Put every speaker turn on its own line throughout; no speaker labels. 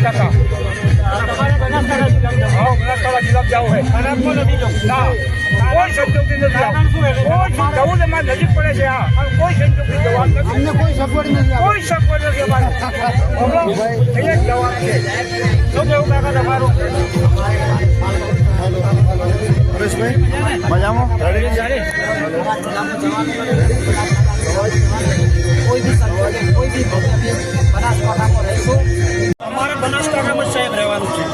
ટકા
તમારે બનાસકાંઠા જિલ્લા
જિલ્લા જવું હોય
ખરાબમાં નથી જવું.
ના કોઈ સંજોગથી નથી
કારણ શું એટલે
કોઈ જવું અમારે નજીક પડે છે હા અને કોઈ સંજોગથી જવાનું નથી
અમને કોઈ સગવડ નથી
કોઈ સગવડ નથી અમારે અહીંયા જ જવાનું છે
શું કેવું કાકા તમારું?
પરેશભાઈ મજામાં
કોઈ બી સંજોગે કોઈ બી બનાસકાંઠામાં રહીશું. અમારે બનાસકાંઠામાં સાહેબ રહેવાનું છે.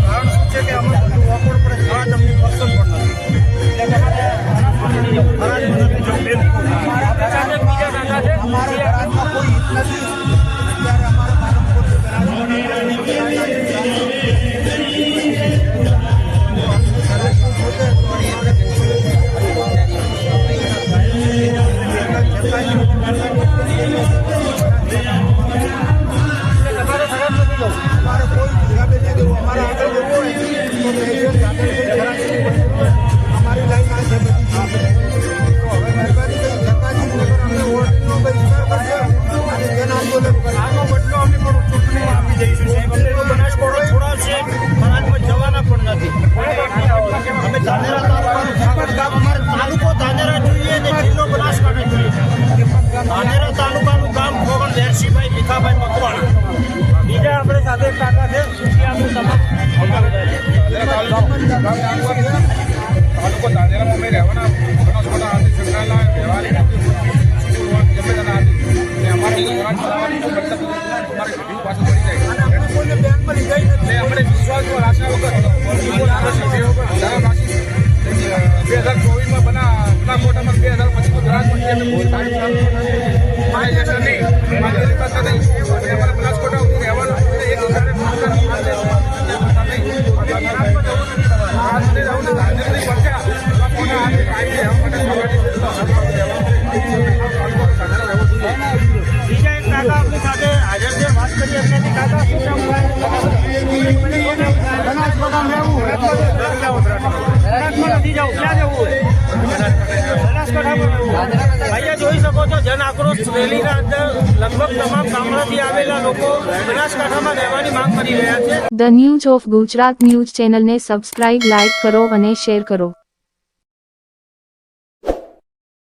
કારણ શું છે કે અમે ઓપોડ પર જવા તમને પસંદ પણ નથી. એટલે તમારે બનાસકાંઠા નહીં જવું. બનાસકાંઠા નહીં જવું બિલકુલ. આપણી સાથે બીજા કાકા છે.
અમારી રાજમાં કોઈ હિત નથી ત્યારે અમારા અમારે કોઈ જવાબ નથી દેવું અમારે આગળ જવું હોય તો અમારી લાઈન આ છે બધી તો હવે મહેરબાની કરી સરકારજી અમને વોટનો બહિષ્કાર કરશે અને જન આંદોલન કરશે.
આનો બદલો અમે પણ ચૂંટણી આપી દઈશું સાહેબ. અમને તો બનાસકાંઠો છોડાવશે બનાસમાં જવાના પણ નથી. અમે ધાનેરા તાલુકો ધાનેરા જોઈએ ને જિલ્લો બનાસકાંઠા જોઈએ. ધાનેરા તાલુકાનું ગામ ખોગણ દેરશીભાઈ ભીખાભાઈ મકવાણા. બીજા આપણે સાથે એક કાકા છે એ આપણું તમામ
તાલુકો દાદરામાં અમે રહેવાના બનાસકાંઠા આર્થિક સંકળાયેલા વ્યવહારિક અમારે પાછું પડી જાય
કોઈને બેંકમાં લીધા
એટલે અમને વિશ્વાસમાં રાખ્યા વગર 2024માં બનાસકાંઠામાં 2025 ગ્રાસ મંત્રી અમે બહુ સારી નહીં અમારે બનાસકાંઠા રહેવાનું એક
બીજા એક કાકા આપણી સાથે હાજર છે. વાત કરીએ એમનાથી. કાકા શું કામ બનાસમાં નથી જવું. ક્યાં જવું હોય? બનાસકાંઠામાં અહીંયા જોઈ શકો છો જન આક્રોશ રેલીના અંદર લગભગ તમામ ગામડાથી આવેલા લોકો બનાસકાંઠામાં રહેવાની માંગ કરી રહ્યા છે.
The news of Gujarat news ચેનલને સબસ્ક્રાઇબ, લાઇક કરો અને શેર કરો.